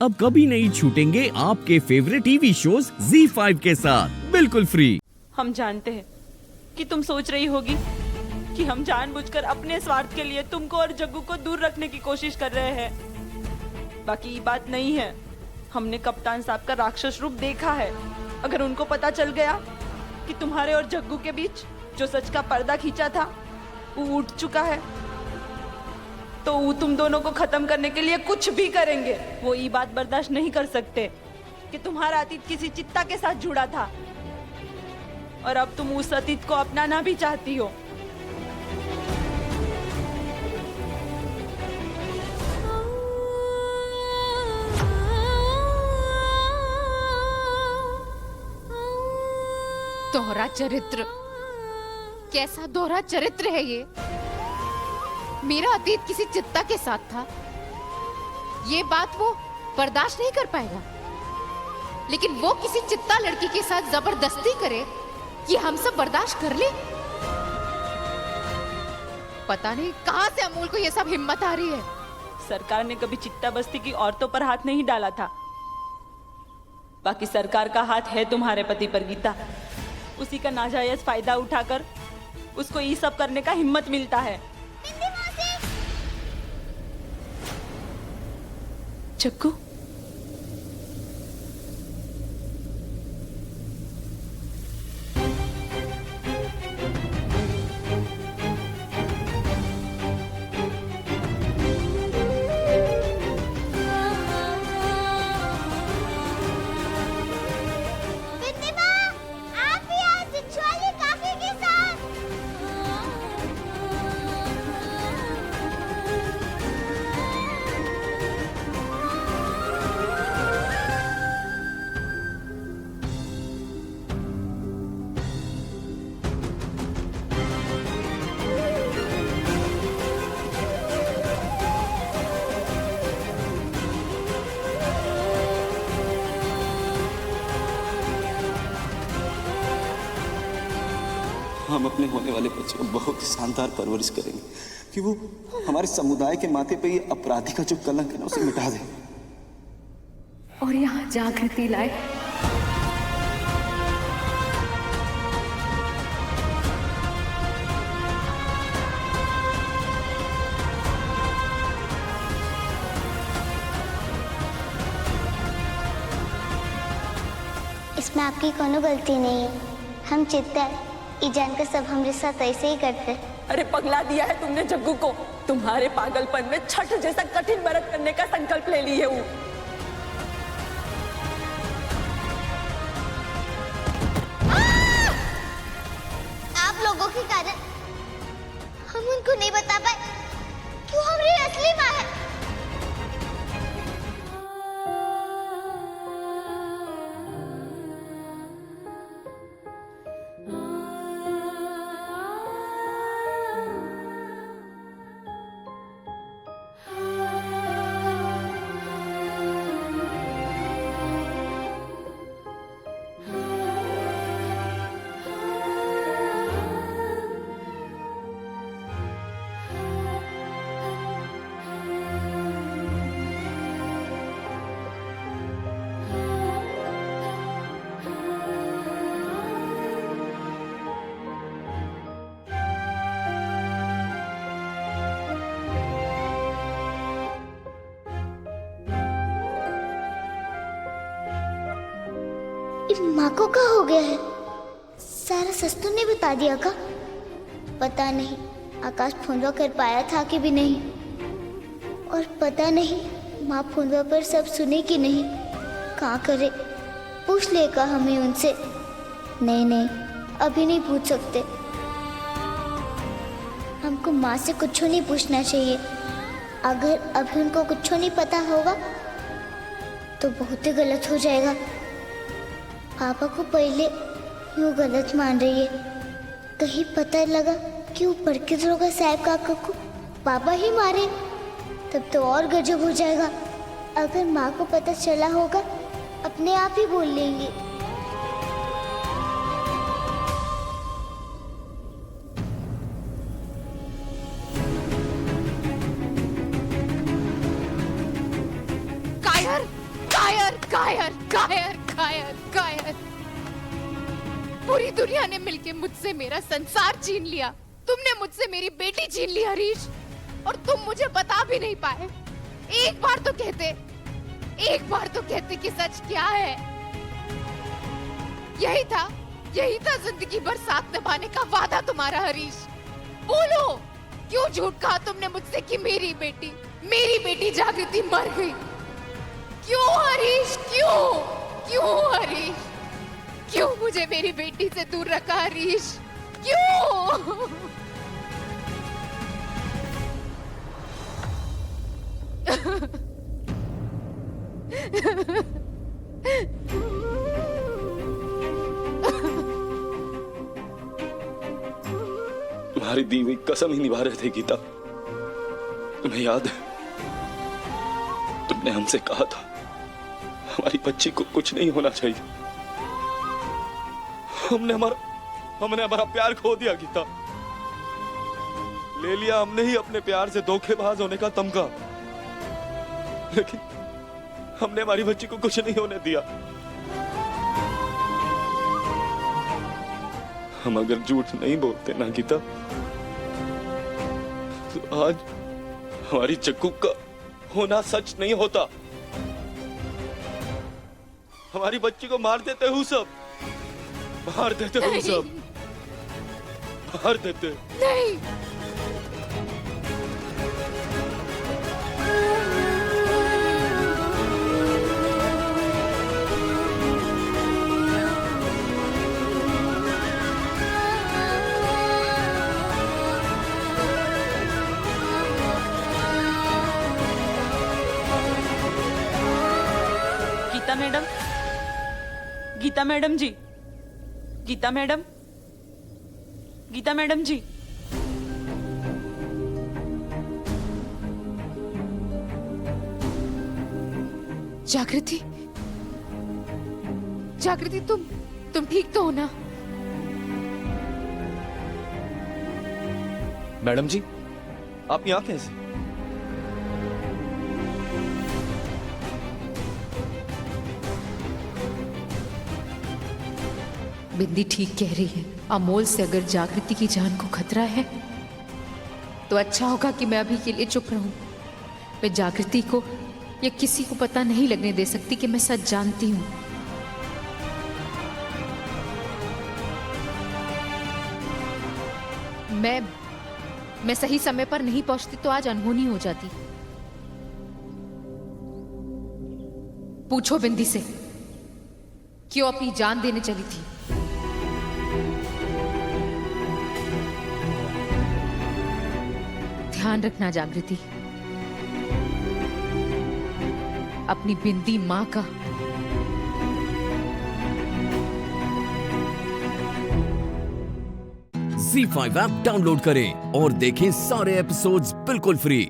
अब कभी नहीं छूटेंगे आपके फेवरेट टीवी शोज ZEE5 के साथ बिल्कुल फ्री। हम जानते हैं कि तुम सोच रही होगी कि हम जानबूझकर अपने स्वार्थ के लिए तुमको और जग्गू को दूर रखने की कोशिश कर रहे हैं। बाकी ये बात नहीं है। हमने कप्तान साहब का राक्षस रूप देखा है। अगर उनको पता चल गया कि तुम्हारे और जग्गू के बीच जो सच का पर्दा खींचा था वो उठ चुका है, तो वो तुम दोनों को खत्म करने के लिए कुछ भी करेंगे। वो ये बात बर्दाश्त नहीं कर सकते कि तुम्हारा अतीत किसी चित्ता के साथ जुड़ा था और अब तुम उस अतीत को अपनाना भी चाहती हो। दोहरा चरित्र, कैसा दोहरा चरित्र है ये। मेरा अतीत किसी चित्ता के साथ था, ये बात वो बर्दाश्त नहीं कर पाएगा, लेकिन वो किसी चित्ता लड़की के साथ जबरदस्ती करे कि हम सब बर्दाश्त कर ले। पता नहीं कहां से अमूल को ये सब हिम्मत आ रही है। सरकार ने कभी चित्ता बस्ती की औरतों पर हाथ नहीं डाला था। बाकी सरकार का हाथ है तुम्हारे पति पर गीता। उसी का नाजायज फायदा उठाकर उसको ये सब करने का हिम्मत मिलता है। जग्गू, हम अपने होने वाले बच्चे को बहुत शानदार परवरिश करेंगे कि वो हमारे समुदाय के माथे पे ये अपराधी का जो कलंक है ना उसे मिटा दे और यहाँ जागृति लाए। इसमें आपकी कोनो गलती नहीं है। हम चित्ता ई जानकर सब हमारे साथ ऐसे ही करते। अरे पगला दिया है तुमने जग्गू को। तुम्हारे पागलपन में छठ जैसा कठिन व्रत करने का संकल्प ले ली है वो। आप लोगों के कारण हम उनको नहीं बता पाए क्यों हमारी असली माँ है। माँ को क्या हो गया है? सारा सस्तू ने बता दिया का? पता नहीं आकाश फोनवा कर पाया था कि भी नहीं, और पता नहीं माँ फोनवा पर सब सुने कि नहीं। कहाँ करे, पूछ लेगा हमें उनसे। नहीं, अभी नहीं पूछ सकते। हमको माँ से कुछ नहीं पूछना चाहिए। अगर अभी उनको कुछ नहीं पता होगा तो बहुत ही गलत हो जाएगा। पापा को पहले यूँ गलत मान रही है, कहीं पता लगा कि ऊपर के दरोगा साहब काका को पापा ही मारे, तब तो और गजब हो जाएगा। अगर माँ को पता चला होगा अपने आप ही बोल लेंगे। कायर कायर कायर कायर कायर। पूरी दुनिया ने मिलके मुझसे मेरा संसार छीन लिया। तुमने मुझसे मेरी बेटी छीन ली हरीश, और तुम मुझे बता भी नहीं पाए। एक बार तो कहते कि सच क्या है। यही था जिंदगी भर साथ निभाने का वादा तुम्हारा हरीश। बोलो, क्यों झूठ कहा तुमने मुझसे कि मेरी बेटी जागृति मर गई? क्यों हरीश, क्यों हरीश, क्यों मुझे मेरी बेटी से दूर रखा हरीश, क्यों? तुम्हारी दी हुई कसम ही निभा रहे थे गीता। तुम्हें याद है, तुमने हमसे कहा था हमारी बच्ची को कुछ नहीं होना चाहिए। हमने हमारा प्यार खो दिया गीता। ले लिया हमने ही अपने प्यार से धोखेबाज होने का तमगा, लेकिन हमने हमारी बच्ची को कुछ नहीं होने दिया। हम अगर झूठ नहीं बोलते ना गीता, तो आज हमारी जग्गू का होना सच नहीं होता। हमारी बच्ची को मार देते हो सब, मार देते हो सब, मार देते। नहीं, गीता मैडम जी, गीता मैडम जी। जागृति तुम ठीक तो हो ना? मैडम जी, आप यहाँ कैसे? बिंदी ठीक कह रही है। अमोल से अगर जागृति की जान को खतरा है तो अच्छा होगा कि मैं अभी के लिए चुप रहूं। मैं जागृति को या किसी को पता नहीं लगने दे सकती कि मैं सच जानती हूं। मैं सही समय पर नहीं पहुंचती तो आज अनहोनी हो जाती। पूछो बिंदी से क्यों अपनी जान देने चली थी। ध्यान रखना जागृति, अपनी बिंदी मां का। ZEE5 ऐप डाउनलोड करें और देखें सारे एपिसोड्स बिल्कुल फ्री।